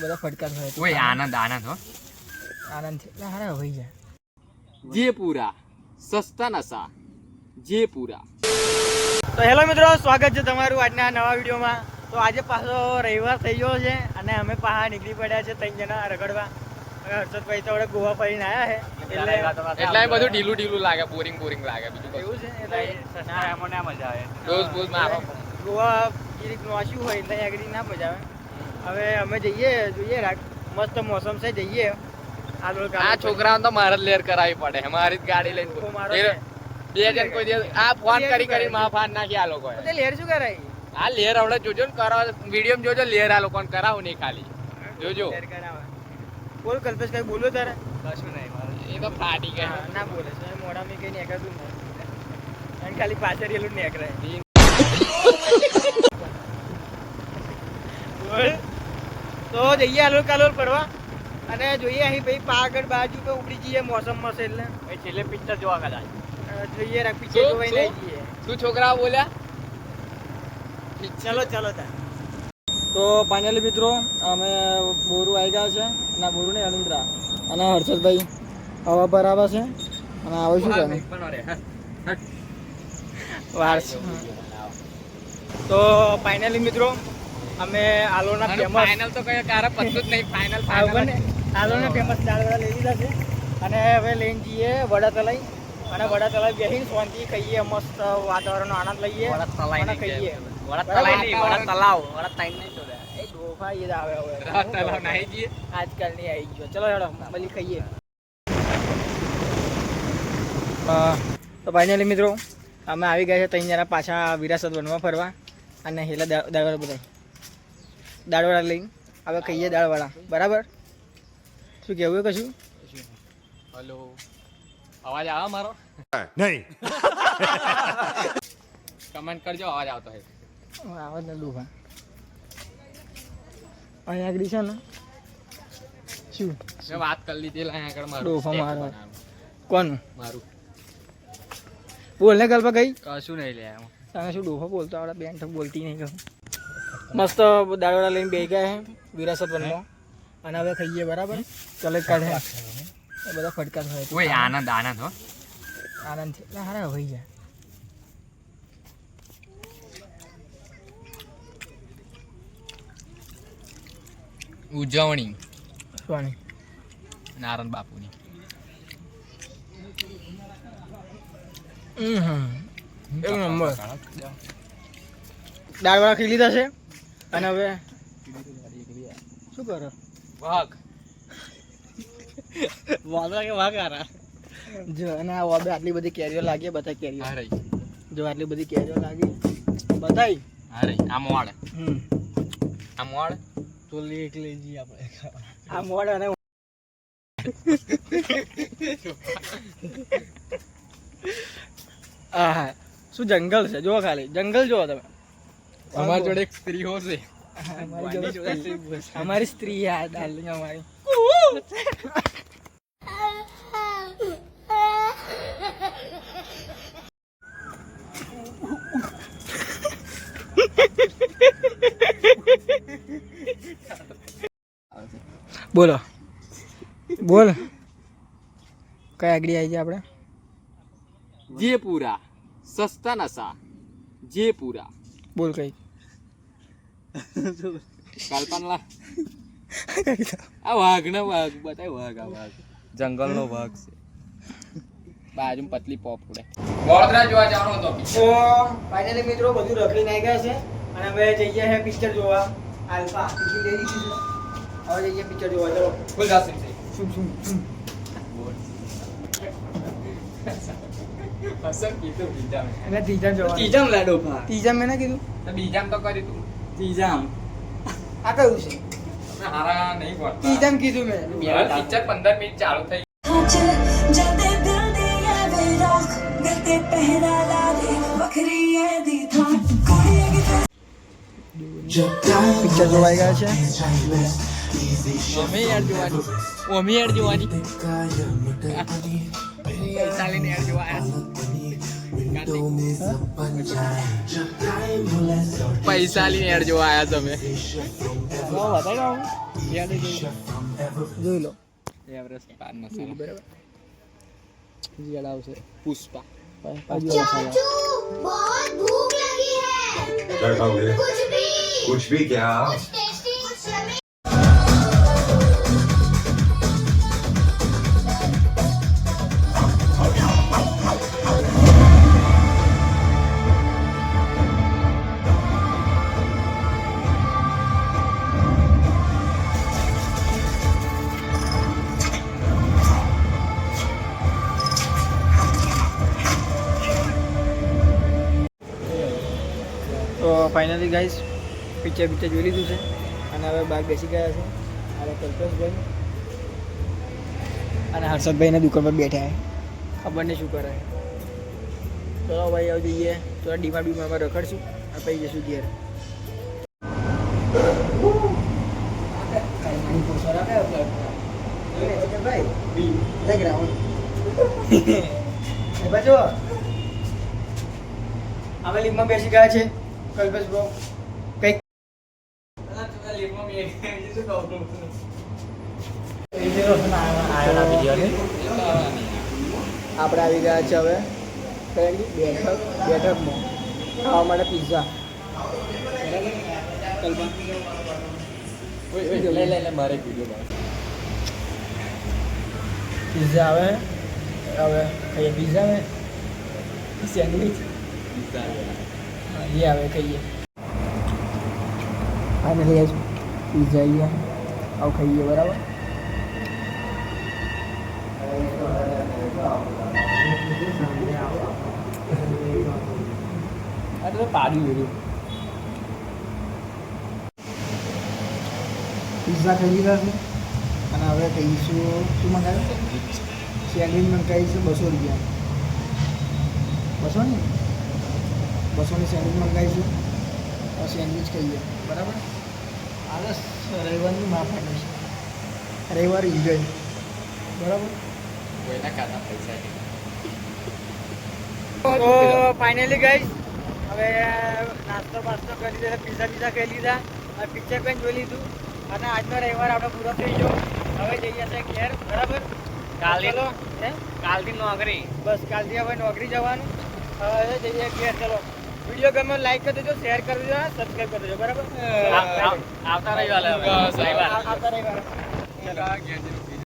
બધા ફટકાર થાય. ઓય આનંદ આનંદ હો આનંદ છે હારા હોઈ જાય. જે પૂરા સસ્તા નશા જે પૂરા. તો હેલો મિત્રો, સ્વાગત છે તમારું આજના નવા વિડીયોમાં. તો આજે પાછો રવિવાર થઈ ગયો છે અને અમે પાછા નીકળી પડ્યા છે 3 જણા રગડવા. હવે હર્ષદભાઈ તો આપણે ગોવા ફરીને આવ્યા છે એટલે બધું ઢીલું ઢીલું લાગે, બોરિંગ બોરિંગ લાગે. બીજું એવું છે એટલે મજા આવે રોજ રોજ ગોવા એ રીતનું વાંચ્યું હોય એટલે આગળ ના મજા આવે. હવે અમે જઈએ, જોઈએ મસ્ત મોસમ છે, જઈએ. આ છોકરાઓને તો મારે જ લેર કરાવી પડે. મારી જ ગાડી લઈને બે જણ કોઈ દિવસ આ ફોન કરી માં ફાન નાખી આ લોકો લેર શું કરાય. આ લેર આવડે જોજો ને કરાવ વિડીયો જોજો. લેર આ લોકોને કરાવું નહીં, ખાલી જોજો. બોલ કલ્પેશ, કઈ બોલો તારે? કશું નહીં મારે, એ તો ફાટી ગયા. ના બોલે છે મોઢા મેં કઈ નીકળતું નહીં, અને ખાલી પાછળ એલું નીકળે. તો જઈએ આલોલ કાલોલ ફરવા અને જોઈએ અહીં ભાઈ પાગડ બાજુ તો ઉપડી જઈએ મોસમ મસે એટલે છેલ્લે પિક્ચર જોવા કદાચ જોઈએ. પિક્ચર જોવાય નહીં જઈએ. શું છોકરાઓ બોલ્યા? ચલો ચલો તાર. તો ફાઇનલી મિત્રો અમે બોરું આવી ગયા છે. ના બોરું નહીં, અનુદ્રા અને હર્ષદભાઈ હવા પર આવે છે અને આવે શું કરે વાર. તો ફાઇનલી મિત્રો અમે આલોના ફેમસ ફાઇનલ તો કઈ કારે પત્તું જ નહીં. ફાઇનલ આલોના ફેમસ દાળવડા લઈ લીધા છે અને હવે લઈને જઈએ વડા તલાઈ. અને વડા તલાઈ બેસીને શાંતિ ખાઈએ, મસ્ત વાતાવરણનો આનંદ લઈએ અને ખાઈએ. આજકાલની આવી ગયો. ચલો હેડો બલી ખાઈએ. તો ફાઇનલી મિત્રો અમે આવી ગયા છે 3 જણા પાછા વિરાસત વનમાં ફરવા અને હેલા દાળવાળા બધા દાળવાળા લઈને હવે ખાઈએ દાળવાળા. બરાબર, શું કહેવું કશું? હલો, અવાજ આવે મારો? નહીં. કમેન્ટ કરજો અવાજ આવતો હોય. આવાજ ને ડૂબા અહીંયા આગળ છે ને શું મેં વાત કરી લીધી અહીંયા આગળ મારું ડોફા મારો. કોનું મારું? બોલ ને ગલ્પા કઈ કશું નહીં લે. તને શું ડોફા બોલતો આવડે? બેન તો બોલતી નહીં કહું. મસ્ત દાળવાળા લઈને બેસી ગયા છે વિરાસત વનમાં અને હવે ખાઈએ. બરાબર, ચલે કાઢે એ બધા ફટકાર થાય. ઓય આનંદ આનંદ હો આનંદ છે હારા હોઈ જાય. ઉજવણી સોની નારાયણ બાપુની. એક નંબર. દાળવાળા ખાઈ લીધા છે અને હવે શું કરો? વાઘ વાદળા કે વાઘ આરા જો. અને આ વાદળ આટલી બધી કેરીઓ લાગી, બધા કેરીઓ જો આટલી બધી કેરીઓ લાગી બતાવી. અરે આ મોડ આ મોડ તો લેક લઈ જઈએ આપણે. આ મોડ અને હા શું જંગલ છે જો, ખાલી જંગલ જો તમે. અમારી જોડે એક સ્ત્રી હોશે. અમારી સ્ત્રી યાર ડાર્લિંગ અમારી. બોલો બોલ કઈ આગળ આવી જાય આપણે? જે પૂરા સસ્તા નશા જે પૂરા. બોલ કઈ કલ્પના આ વાઘ ને વાઘ બતાય. વાઘ આ વાઘ જંગલ નો વાઘ છે. બાજુ પતલી પોપ ઉડે. વડોદરા જોવા જવાનો હતો. તો ફાઇનલી મિત્રો બધું રખડીને આવી ગયા છે અને હવે જઈએ છે પિક્ચર જોવા. આલ્ફા ટિકિટ લઈ લીધી છે, હવે જઈએ પિક્ચર જોવા. ચલો ફૂલ જાસી છે. શું શું શું હસન કીધું બીજામ. એને ત્રીજામ જોવા. ત્રીજામ લાડો ભા. ત્રીજામ મેં ના કીધું તો બીજામ તો કરી તું. ત્રીજામ આ કયું છે? તમે હારા નહીં પડતા. ત્રીજામ કીધું મેં. પિક્ચર 15 મિનિટ ચાલુ થઈ. પિક્ચર જોવાઈ ગયા છે. ઓમે યાર જોવાની. ઓમે યાર જોવાની. ચાલીને યાર જોવા. પૈસા લઈને યાર જોવા આયા તમે બતાવી દઉં જોઈ લો એવરેસ્ટ પાન મસાલા બરાબર યાદ આવશે પુષ્પા चाचू बहुत भूख लगी है क्या खाओगे कुछ भी क्या कुछ टेस्टी कुछ यम्मी તો ફાઇનલી ગાઈસ પિક્ચર જોઈ લીધું છે અને હવે બહાર બેસી ગયા છે અને કલ્પેશભાઈ અને હર્ષદભાઈના દુકાન પર બેઠા છે ખબર નહીં શું કરે ચલો ભાઈ હવે જઈએ થોડા ડીમામાં રખડશું અને પછી જઈશું ઘેર અમે લીગમાં બેસી ગયા છે કલ્પેશ બ્રો કઈક આપણે આવી ગયા છે હવે બેઠકમાં ખાવા માટે પિઝા મારે વિડીયો પિઝા આવે હવે ખાઈએ પિઝા આવે સેન્ડવિચ ये आवे खाइए फाइनली आज पिज़्ज़ा ही अब खाइए बराबर अरे पाड़ी मेरी पिज़्ज़ा खाई લીધા છે અને હવે કહીશું શું મંગાવ્યું સેન્ડવિચ મંગાવી છે 200 રૂપિયા 200 ને 200ની સેન્ડવિચ મંગાવી છે સેન્ડવિચ ખાઈએ બરાબર આલસ રવિવારની માફ આપે છે રવિવાર એન્જોય બરાબર કોઈના ખાતા પૈસા તો ફાઇનલી ગાઈસ હવે નાસ્તો બાસ્તો કરી લીધા પિઝા ખાઈ લીધા અને પિક્ચર પણ જોઈ લીધું અને આજનો રવિવાર આપણો પૂરો થઈ ગયો હવે જઈએ છીએ ઘેર બરાબર કાલથી નોકરી બસ કાલથી હવે નોકરી જવાનું હવે જઈએ ઘેર ચલો વિડીયો ગમે લાઈક કરી દેજો શેર કરી દેજો સબસ્ક્રાઈબ કરી દેજો બરાબર આવતા રવિવારે આવતા રવિવારે ચલો